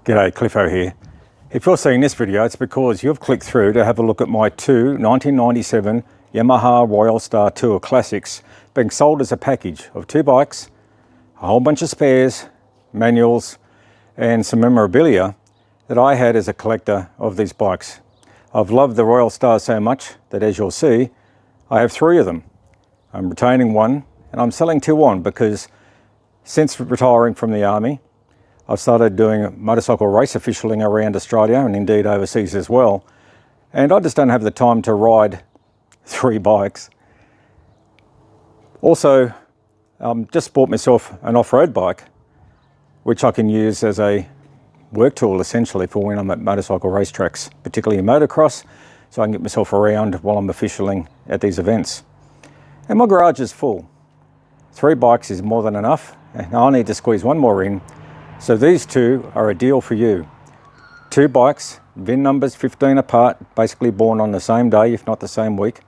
G'day, Cliffo here. If you're seeing this video, it's because you've clicked through to have a look at my two 1997 Yamaha RoyalStar Tour Classics being sold as a package of two bikes, a whole bunch of spares, manuals, and some memorabilia that I had as a collector of these bikes. I've loved the RoyalStar so much that, as you'll see, I have three of them. I'm retaining one and I'm selling two on because since retiring from the Army, I've started doing motorcycle race officialing around Australia and indeed overseas as well. And I just don't have the time to ride three bikes. Also, just bought myself an off-road bike, which I can use as a work tool essentially for when I'm at motorcycle racetracks, particularly in motocross, so I can get myself around while I'm officialing at these events. And my garage is full. Three bikes is more than enough, and I need to squeeze one more in. So these two are a deal for you. Two bikes, VIN numbers 15 apart, basically born on the same day, if not the same week.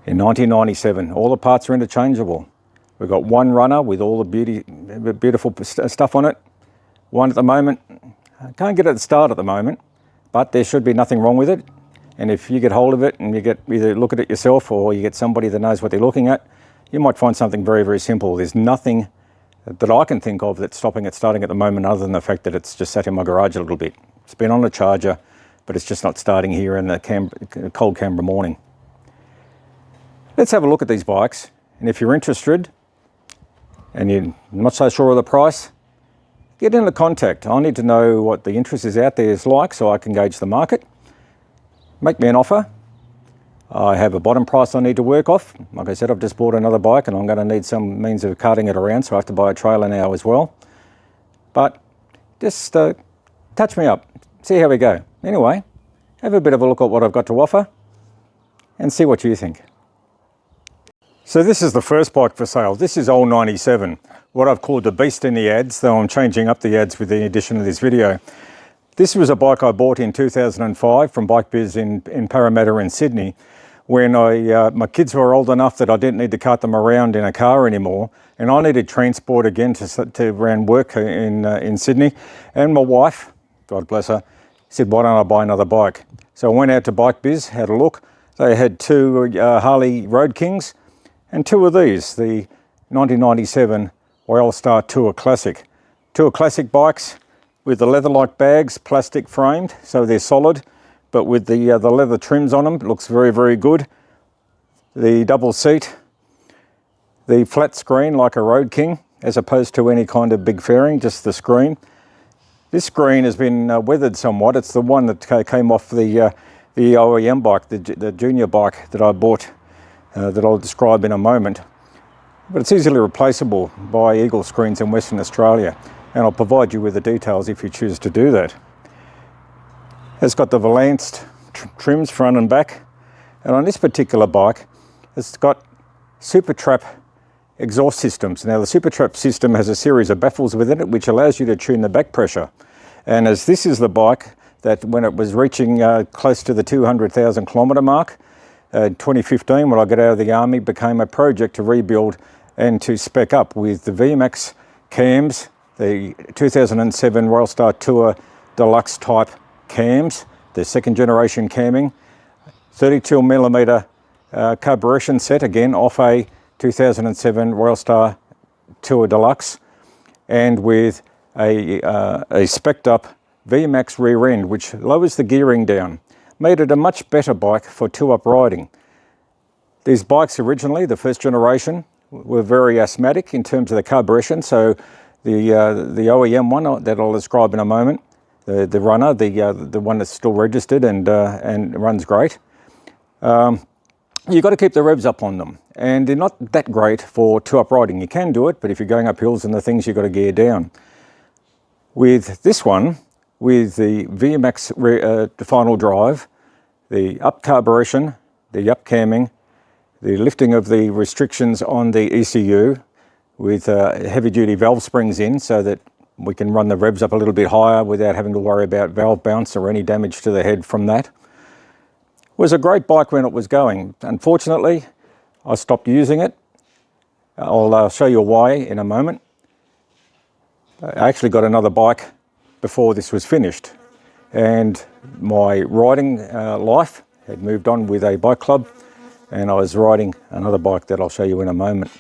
In 1997, all the parts are interchangeable. We've got one runner with all the beautiful stuff on it. One at the moment, I can't get it at the start at the moment, but there should be nothing wrong with it. And if you get hold of it and you get either look at it yourself or you get somebody that knows what they're looking at, you might find something very, very simple. There's nothing that I can think of that's stopping it starting at the moment other than the fact that it's just sat in my garage a little bit. It's been on a charger, but it's just not starting here in the cold Canberra morning. Let's have a look at these bikes, and if you're interested and you're not so sure of the price, get into contact. I need to know what the interest is out there is like so I can gauge the market. Make me an offer. I have a bottom price I need to work off. Like I said, I've just bought another bike and I'm going to need some means of carting it around, so I have to buy a trailer now as well. But just touch me up, see how we go. Anyway, have a bit of a look at what I've got to offer and see what you think. So this is the first bike for sale. This is old 97, what I've called the beast in the ads, though I'm changing up the ads with the addition of this video. This was a bike I bought in 2005 from Bike Biz in Parramatta in Sydney, when my kids were old enough that I didn't need to cart them around in a car anymore, and I needed transport again to around work in Sydney. And my wife, God bless her, said, why don't I buy another bike? So I went out to Bike Biz, had a look. They had two Harley Road Kings and two of these, the 1997 RoyalStar Tour Classic. Tour Classic bikes with the leather-like bags, plastic framed, so they're solid, but with the leather trims on them, it looks very, very good. The double seat, the flat screen like a Road King, as opposed to any kind of big fairing, just the screen. This screen has been weathered somewhat. It's the one that came off the OEM bike, the junior bike that I bought, that I'll describe in a moment. But it's easily replaceable by Eagle Screens in Western Australia, and I'll provide you with the details if you choose to do that. It's got the valanced trims front and back, and on this particular bike it's got Super Trap exhaust systems. Now the Super Trap system has a series of baffles within it which allows you to tune the back pressure, and as this is the bike that when it was reaching close to the 200,000 kilometre mark, 2015 when I got out of the Army, became a project to rebuild and to spec up with the VMAX cams, the 2007 RoyalStar Tour Deluxe type cams, the second generation camming, 32mm carburation set, again off a 2007 RoyalStar Tour Deluxe, and with a spec'd up VMAX rear end which lowers the gearing down, made it a much better bike for two-up riding. These bikes originally, the first generation, were very asthmatic in terms of the carburation, so the OEM one that I'll describe in a moment, the runner, the one that's still registered and runs great, you've got to keep the revs up on them, and they're not that great for two-up riding. You can do it, but if you're going up hills and the things, you've got to gear down. With this one, with the VMAX final drive, the up carburation, the up camming, the lifting of the restrictions on the ECU with heavy duty valve springs in so that we can run the revs up a little bit higher without having to worry about valve bounce or any damage to the head from that. It was a great bike when it was going. Unfortunately, I stopped using it. I'll show you why in a moment. I actually got another bike before this was finished, and my riding life had moved on with a bike club, and I was riding another bike that I'll show you in a moment.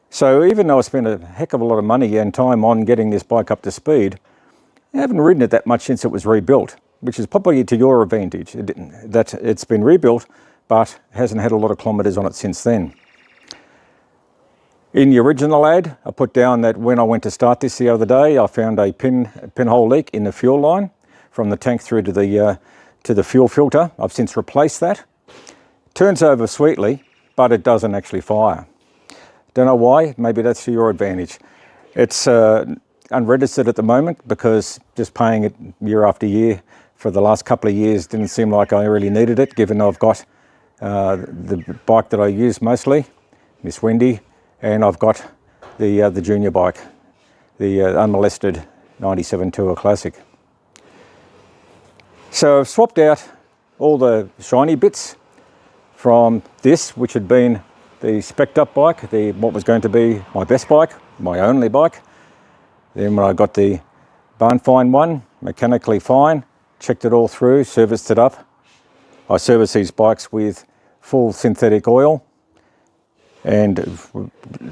So even though I spent a heck of a lot of money and time on getting this bike up to speed, I haven't ridden it that much since it was rebuilt, which is probably to your advantage, that it's been rebuilt but hasn't had a lot of kilometres on it since then. In the original ad, I put down that when I went to start this the other day, I found a pinhole leak in the fuel line from the tank through to the fuel filter. I've since replaced that. Turns over sweetly, but it doesn't actually fire. Don't know why, maybe that's to your advantage. It's unregistered at the moment because just paying it year after year for the last couple of years didn't seem like I really needed it, given I've got the bike that I use mostly, Miss Wendy, and I've got the junior bike, the unmolested 97 Tour Classic. So I've swapped out all the shiny bits from this, which had been the spec'd up bike, what was going to be my best bike, my only bike. Then when I got the barn find one, mechanically fine, checked it all through, serviced it up. I service these bikes with full synthetic oil, and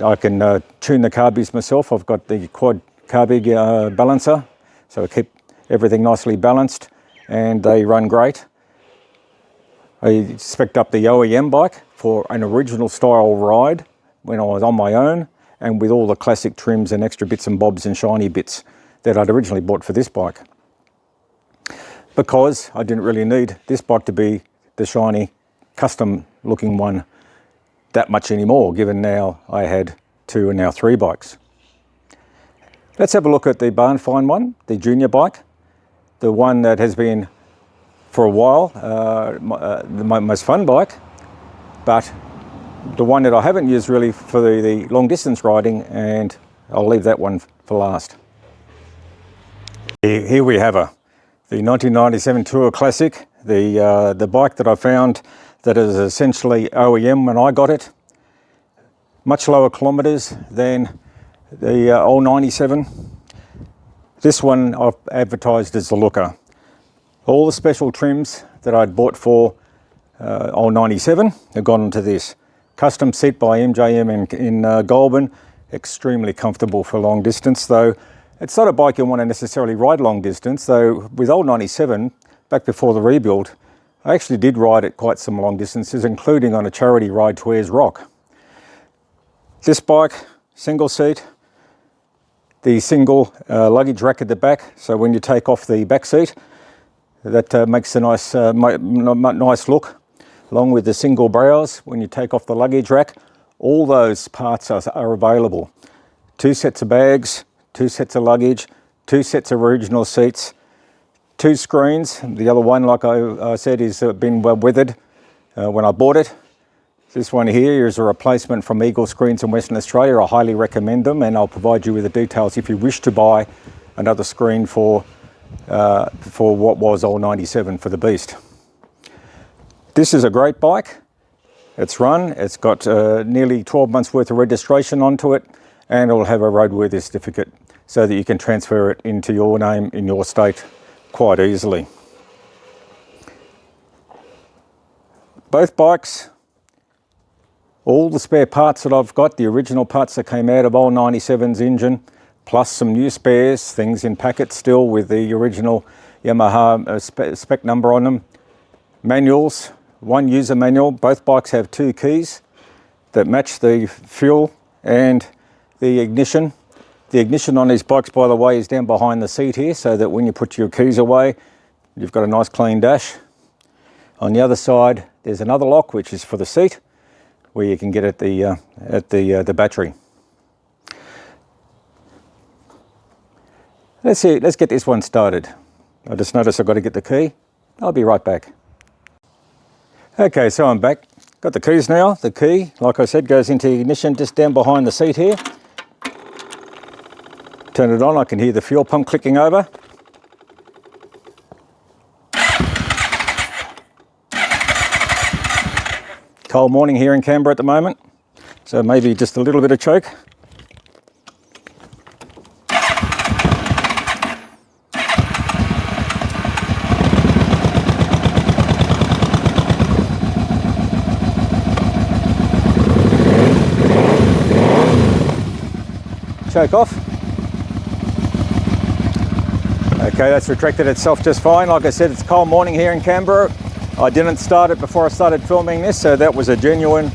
I can tune the carbies myself. I've got the quad carbie balancer, so I keep everything nicely balanced, and they run great. I spec'd up the OEM bike for an original style ride when I was on my own, and with all the classic trims and extra bits and bobs and shiny bits that I'd originally bought for this bike. Because I didn't really need this bike to be the shiny, custom looking one that much anymore, given now I had 2 and now 3 bikes. Let's have a look at the barn find one, the junior bike, the one that has been for a while my most fun bike, but the one that I haven't used really for the long distance riding, and I'll leave that one for last. Here we have her, the 1997 Tour Classic, the bike that I found that is essentially OEM when I got it. Much lower kilometres than the old 97. This one I've advertised as the looker. All the special trims that I'd bought for old 97 have gone into this. Custom seat by MJM in Goulburn, extremely comfortable for long distance, though it's not a bike you want to necessarily ride long distance, though with old 97, back before the rebuild, I actually did ride it quite some long distances, including on a charity ride to Ayers Rock. This bike, single seat, the single luggage rack at the back, so when you take off the back seat, that makes a nice look, along with the single browse. When you take off the luggage rack, all those parts are available. 2 sets of bags, 2 sets of luggage, 2 sets of original seats, 2 screens. The other one, like I said, is been well weathered when I bought it. This one here is a replacement from Eagle Screens in Western Australia. I highly recommend them, and I'll provide you with the details if you wish to buy another screen for what was old 97 for the Beast. This is a great bike. It's run, it's got nearly 12 months worth of registration onto it, and it will have a roadworthy certificate so that you can transfer it into your name in your state quite easily. Both bikes, all the spare parts that I've got, the original parts that came out of old 97's engine, plus some new spares, things in packet still with the original Yamaha spec number on them. Manuals, 1 user manual. Both bikes have 2 keys that match the fuel and the ignition. The ignition on these bikes, by the way, is down behind the seat here, so that when you put your keys away, you've got a nice clean dash. On the other side, there's another lock, which is for the seat, where you can get at the battery. Let's get this one started. I just noticed I've got to get the key. I'll be right back. Okay, so I'm back. Got the keys now. The key, like I said, goes into the ignition just down behind the seat here. Turn it on, I can hear the fuel pump clicking over. Cold morning here in Canberra at the moment, so maybe just a little bit of choke. choke off. Okay, that's retracted itself just fine. Like I said, it's a cold morning here in Canberra. I didn't start it before I started filming this, so that was a genuine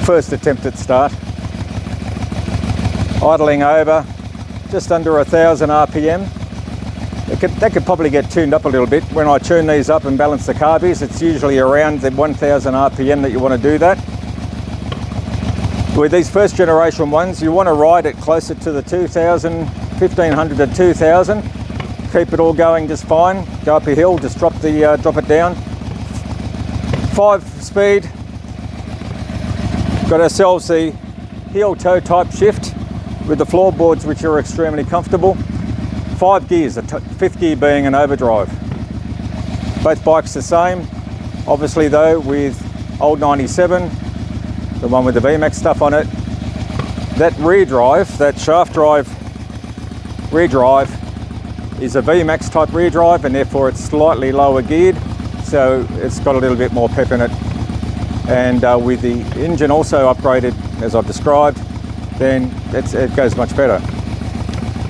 first attempt at start. Idling over just under 1,000 RPM. That could probably get tuned up a little bit. When I tune these up and balance the carbies, it's usually around the 1,000 RPM that you want to do that. With these first generation ones, you want to ride it closer to the 2,000, 1,500 to 2,000. Keep it all going just fine. Go up a hill, just drop it down. 5-speed. Got ourselves the heel toe type shift with the floorboards, which are extremely comfortable. 5 gears, the 5th gear being an overdrive. Both bikes the same. Obviously though, with old 97, the one with the VMAX stuff on it, that rear drive, that shaft drive rear drive is a VMAX type rear drive, and therefore it's slightly lower geared, so it's got a little bit more pep in it. And with the engine also upgraded, as I've described, then it goes much better.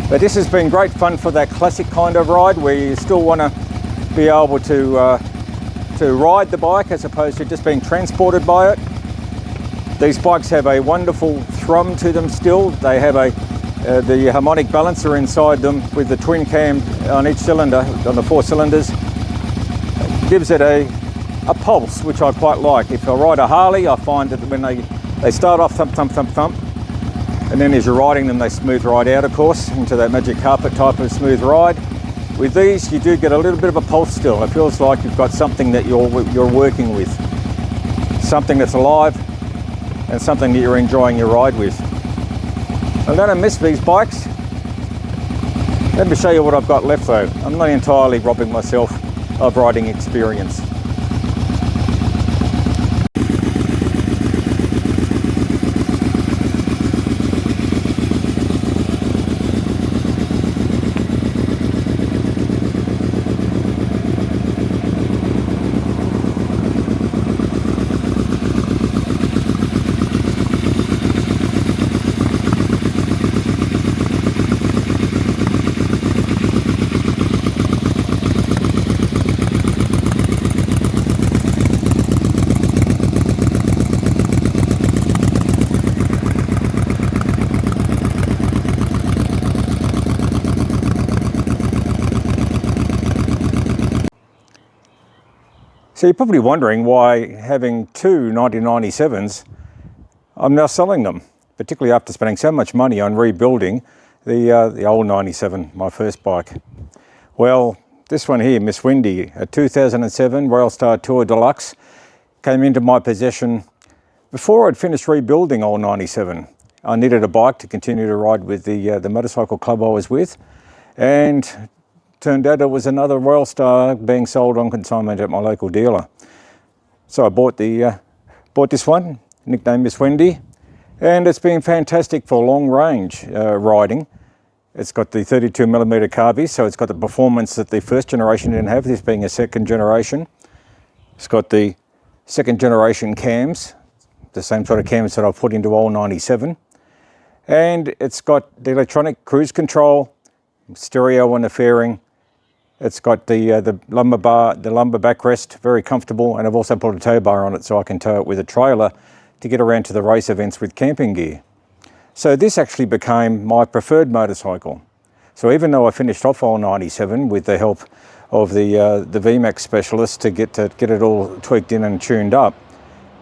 But this has been great fun for that classic kind of ride where you still want to be able to ride the bike as opposed to just being transported by it. These bikes have a wonderful thrum to them still. They have the harmonic balancer inside them with the twin cam on each cylinder, on the 4 cylinders. It gives it a pulse, which I quite like. If I ride a Harley, I find that when they start off thump, thump, thump, thump, and then as you're riding them, they smooth right out, of course, into that magic carpet type of smooth ride. With these, you do get a little bit of a pulse still. It feels like you've got something that you're working with, something that's alive, and something that you're enjoying your ride with. I'm going to miss these bikes. Let me show you what I've got left though. I'm not entirely robbing myself of riding experience. So you're probably wondering why, having 2 1997s, I'm now selling them, particularly after spending so much money on rebuilding the old 97, my first bike. Well, this one here, Miss Windy, a 2007 RoyalStar Tour Deluxe, came into my possession before I'd finished rebuilding old 97. I needed a bike to continue to ride with the motorcycle club I was with, and turned out it was another RoyalStar being sold on consignment at my local dealer. So I bought this one, nicknamed Miss Wendy, and it's been fantastic for long range riding. It's got the 32mm carbies, so it's got the performance that the first generation didn't have, this being a second generation. It's got the second generation cams, the same sort of cams that I've put into old 97. And it's got the electronic cruise control, stereo on the fairing. It's got the lumbar bar, the lumbar backrest, very comfortable, and I've also put a tow bar on it so I can tow it with a trailer to get around to the race events with camping gear. So this actually became my preferred motorcycle. So even though I finished off old 97 with the help of the VMAX specialist to get it all tweaked in and tuned up,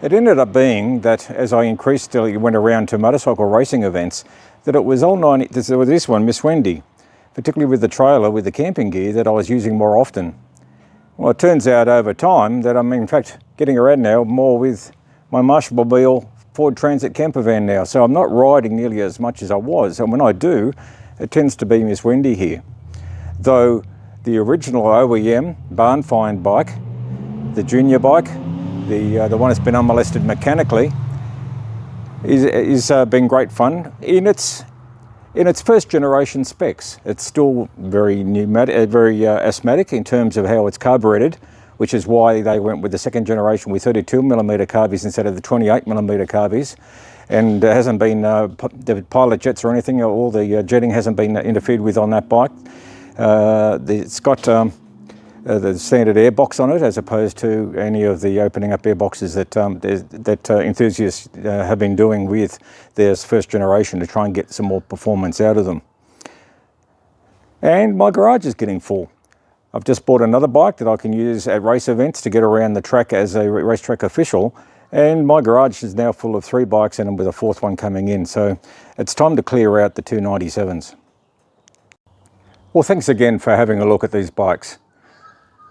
it ended up being that as I increasingly went around to motorcycle racing events, that it was this one, Miss Wendy, particularly with the trailer, with the camping gear, that I was using more often. Well, it turns out over time that I'm in fact getting around now more with my Marshallmobile Ford Transit camper van now. So I'm not riding nearly as much as I was. And when I do, it tends to be Miss Wendy here. Though the original OEM barn find bike, the junior bike, the one that's been unmolested mechanically, is been great fun. In its first generation specs, it's still very pneumatic, very asthmatic in terms of how it's carburetted, which is why they went with the second generation with 32mm carbies instead of the 28mm carbies. and there hasn't been the pilot jets or anything. All the jetting hasn't been interfered with on that bike. It's got the standard airbox on it, as opposed to any of the opening up airboxes that enthusiasts have been doing with their first generation to try and get some more performance out of them. And my garage is getting full. I've just bought another bike that I can use at race events to get around the track as a racetrack official, and my garage is now full of 3 bikes and with a 4th one coming in, so it's time to clear out the 297s. Well, thanks again for having a look at these bikes.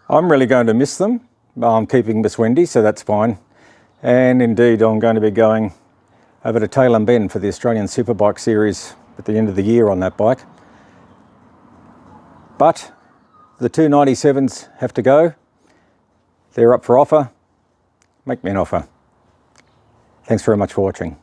I'm really going to miss them. I'm keeping Miss Wendy, so that's fine. And indeed, I'm going to be going over to Tailem Bend for the Australian Superbike Series at the end of the year on that bike. But the 297s have to go. They're up for offer. Make me an offer. Thanks very much for watching.